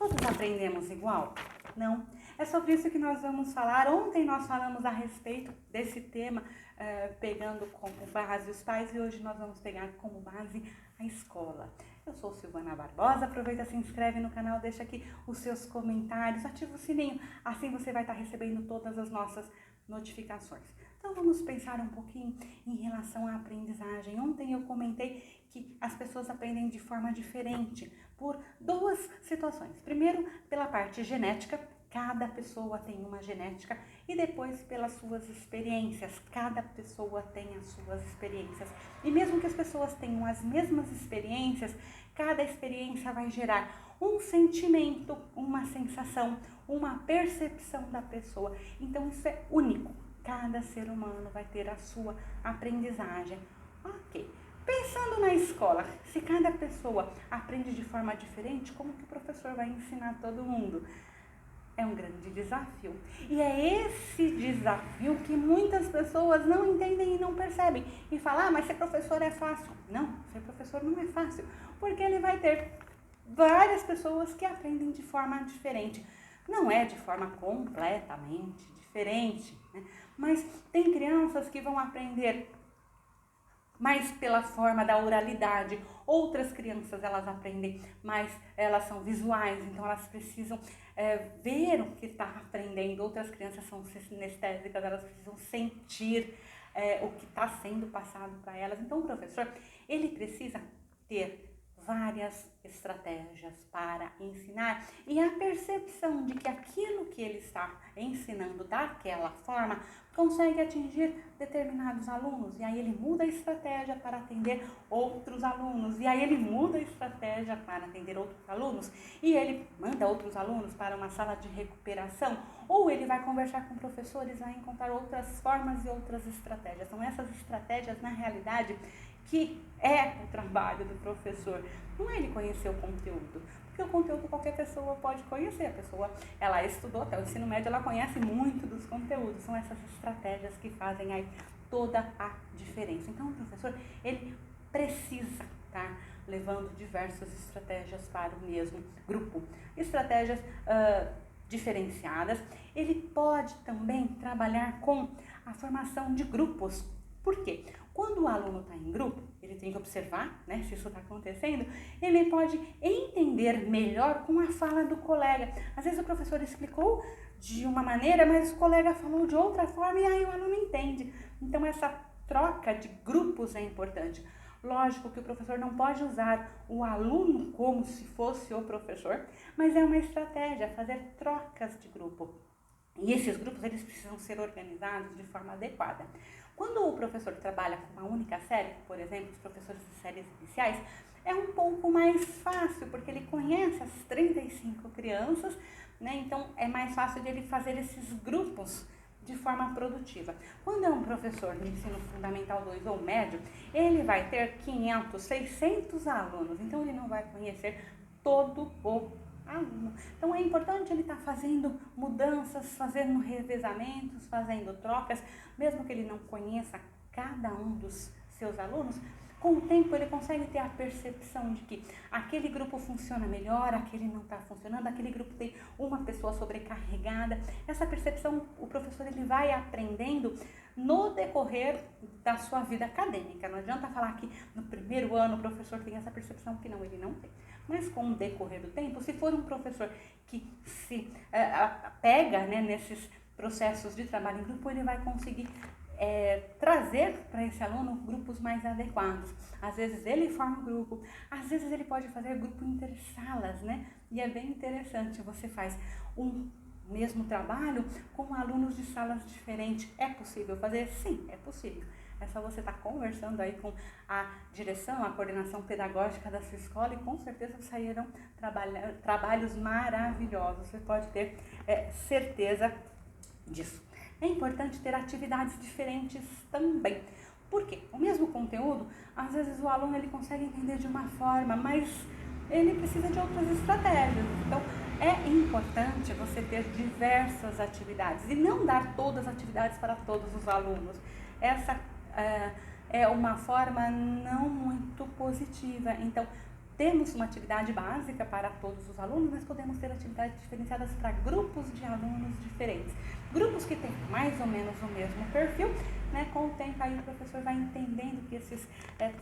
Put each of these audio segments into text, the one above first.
Todos aprendemos igual? Não. É sobre isso que nós vamos falar. Ontem nós falamos a respeito desse tema, pegando como base os pais, e hoje nós vamos pegar como base a escola. Eu sou Silvana Barbosa, aproveita, se inscreve no canal, deixa aqui os seus comentários, ativa o sininho, assim você vai estar recebendo todas as nossas notificações. Então vamos pensar um pouquinho em relação à aprendizagem. Ontem eu comentei que as pessoas aprendem de forma diferente por duas situações. Primeiro, pela parte genética, cada pessoa tem uma genética, e depois pelas suas experiências, cada pessoa tem as suas experiências. E mesmo que as pessoas tenham as mesmas experiências, cada experiência vai gerar um sentimento, uma sensação, uma percepção da pessoa. Então isso é único. Cada ser humano vai ter a sua aprendizagem. Ok. Pensando na escola, se cada pessoa aprende de forma diferente, como que o professor vai ensinar todo mundo? É um grande desafio. E é esse desafio que muitas pessoas não entendem e não percebem. E falam, mas ser professor é fácil. Não, ser professor não é fácil. Porque ele vai ter várias pessoas que aprendem de forma diferente. Não é de forma completamente diferente, né? Mas tem crianças que vão aprender mais pela forma da oralidade. Outras crianças, elas aprendem mais, elas são visuais, então elas precisam ver o que está aprendendo. Outras crianças são sinestésicas, elas precisam sentir o que está sendo passado para elas. Então o professor, ele precisa ter várias estratégias para ensinar, e a percepção de que aquilo que ele está ensinando daquela forma consegue atingir determinados alunos, e aí ele muda a estratégia para atender outros alunos, e aí ele muda a estratégia para atender outros alunos, e ele manda outros alunos para uma sala de recuperação, ou ele vai conversar com professores, vai encontrar outras formas e outras estratégias. São essas estratégias, na realidade, que é o trabalho do professor. Não é ele conhecer o conteúdo, porque o conteúdo qualquer pessoa pode conhecer. A pessoa, ela estudou até o ensino médio, ela conhece muito dos conteúdos. São essas estratégias que fazem aí toda a diferença. Então o professor, ele precisa estar levando diversas estratégias para o mesmo grupo. Estratégias diferenciadas. Ele pode também trabalhar com a formação de grupos. Por quê? Quando o aluno está em grupo, ele tem que observar, né, se isso está acontecendo, ele pode entender melhor com a fala do colega. Às vezes o professor explicou de uma maneira, mas o colega falou de outra forma e aí o aluno entende. Então essa troca de grupos é importante. Lógico que o professor não pode usar o aluno como se fosse o professor, mas é uma estratégia fazer trocas de grupo. E esses grupos, eles precisam ser organizados de forma adequada. Quando o professor trabalha com uma única série, por exemplo, os professores de séries iniciais, é um pouco mais fácil, porque ele conhece as 35 crianças, né? Então é mais fácil de ele fazer esses grupos de forma produtiva. Quando é um professor de ensino fundamental 2 ou médio, ele vai ter 500, 600 alunos, então ele não vai conhecer todo o aluno. Então é importante ele estar fazendo mudanças, fazendo revezamentos, fazendo trocas, mesmo que ele não conheça cada um dos seus alunos. Com o tempo ele consegue ter a percepção de que aquele grupo funciona melhor, aquele não está funcionando, aquele grupo tem uma pessoa sobrecarregada. Essa percepção o professor, ele vai aprendendo no decorrer da sua vida acadêmica. Não adianta falar que no primeiro ano o professor tem essa percepção, que não, ele não tem. Mas com o decorrer do tempo, se for um professor que se pega, né, nesses processos de trabalho em grupo, ele vai conseguir trazer para esse aluno grupos mais adequados. Às vezes ele forma um grupo, às vezes ele pode fazer grupo intersalas, né? E é bem interessante, você faz um mesmo trabalho com alunos de salas diferentes. É possível fazer? Sim, é possível. É só você estar conversando aí com a direção, a coordenação pedagógica da sua escola, e com certeza sairão trabalhos maravilhosos. Você pode ter certeza disso. É importante ter atividades diferentes também. Por quê? O mesmo conteúdo, às vezes o aluno, ele consegue entender de uma forma, mas ele precisa de outras estratégias. Então, é importante você ter diversas atividades e não dar todas as atividades para todos os alunos. Essa é uma forma não muito positiva. Então, temos uma atividade básica para todos os alunos, mas podemos ter atividades diferenciadas para grupos de alunos diferentes. Grupos que têm mais ou menos o mesmo perfil, né? Com o tempo aí o professor vai entendendo que esses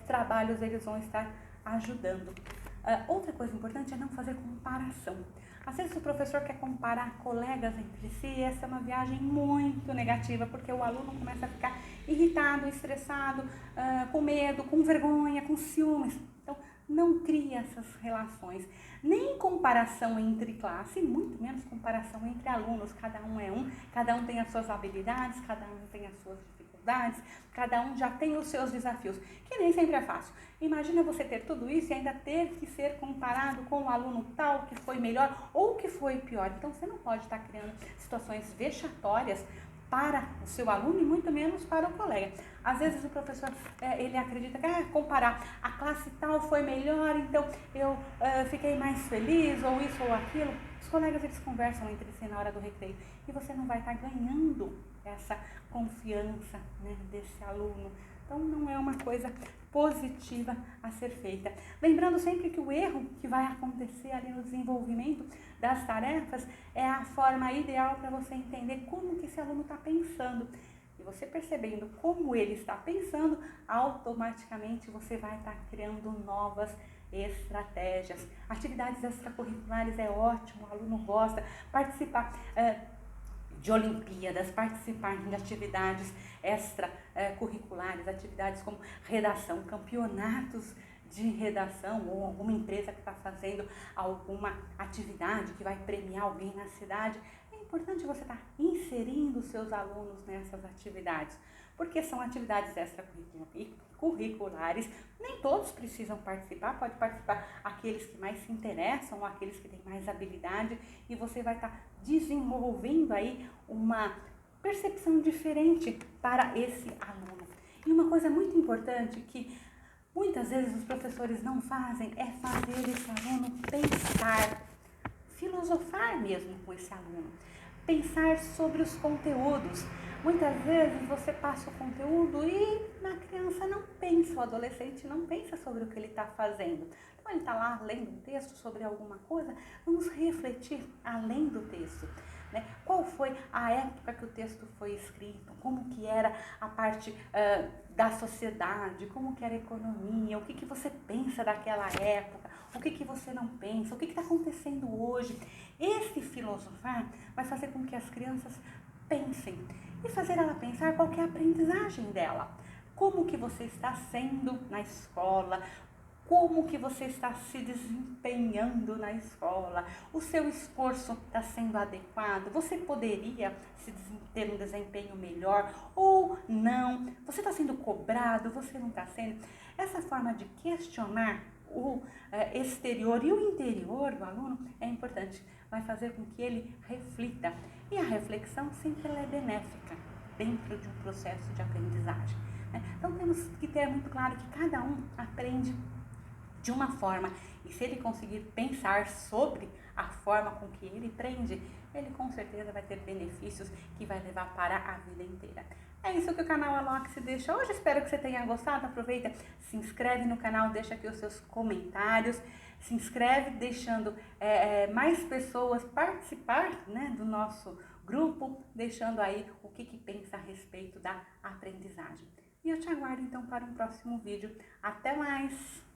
trabalhos eles vão estar ajudando. Outra coisa importante é não fazer comparação. Às vezes o professor quer comparar colegas entre si e essa é uma viagem muito negativa, porque o aluno começa a ficar irritado, estressado, com medo, com vergonha, com ciúmes. Então, não cria essas relações. Nem comparação entre classe, muito menos comparação entre alunos. Cada um é um, cada um tem as suas habilidades, cada um tem as suas dificuldades, cada um já tem os seus desafios, que nem sempre é fácil. Imagina você ter tudo isso e ainda ter que ser comparado com um aluno tal que foi melhor ou que foi pior. Então você não pode estar criando situações vexatórias para o seu aluno e muito menos para o colega. Às vezes o professor ele acredita que comparar a classe tal foi melhor, então eu fiquei mais feliz ou isso ou aquilo. Os colegas eles conversam entre si na hora do recreio e você não vai estar ganhando essa confiança, né, desse aluno. Então não é uma coisa positiva a ser feita. Lembrando sempre que o erro que vai acontecer ali no desenvolvimento das tarefas é a forma ideal para você entender como que esse aluno está pensando. E você percebendo como ele está pensando, automaticamente você vai estar criando novas estratégias. Atividades extracurriculares é ótimo, o aluno gosta, participar de Olimpíadas, participar de atividades extracurriculares, atividades como redação, campeonatos de redação ou alguma empresa que está fazendo alguma atividade que vai premiar alguém na cidade. É importante você estar inserindo seus alunos nessas atividades, porque são atividades extracurriculares, nem todos precisam participar, pode participar aqueles que mais se interessam ou aqueles que têm mais habilidade e você vai estar desenvolvendo aí uma percepção diferente para esse aluno. E uma coisa muito importante que muitas vezes os professores não fazem é fazer esse aluno pensar, filosofar mesmo com esse aluno, pensar sobre os conteúdos. Muitas vezes você passa o conteúdo e a criança não pensa, o adolescente não pensa sobre o que ele está fazendo. Então ele está lá lendo um texto sobre alguma coisa, vamos refletir além do texto. Né? Qual foi a época que o texto foi escrito, como que era a parte da sociedade, como que era a economia, o que que você pensa daquela época, o que que você não pensa, o que está acontecendo hoje. Esse filosofar vai fazer com que as crianças pensem e fazer ela pensar qual que é a aprendizagem dela, como que você está sendo na escola, como que você está se desempenhando na escola, o seu esforço está sendo adequado, você poderia ter um desempenho melhor ou não, você está sendo cobrado, você não está sendo. Essa forma de questionar o exterior e o interior do aluno é importante, vai fazer com que ele reflita. E a reflexão sempre ela é benéfica dentro de um processo de aprendizagem. Né? Então temos que ter muito claro que cada um aprende de uma forma, e se ele conseguir pensar sobre a forma com que ele aprende, ele com certeza vai ter benefícios que vai levar para a vida inteira. É isso que o canal Alox deixa hoje, espero que você tenha gostado, aproveita, se inscreve no canal, deixa aqui os seus comentários, se inscreve deixando mais pessoas participar, né, do nosso grupo, deixando aí o que pensa a respeito da aprendizagem. E eu te aguardo então para um próximo vídeo. Até mais!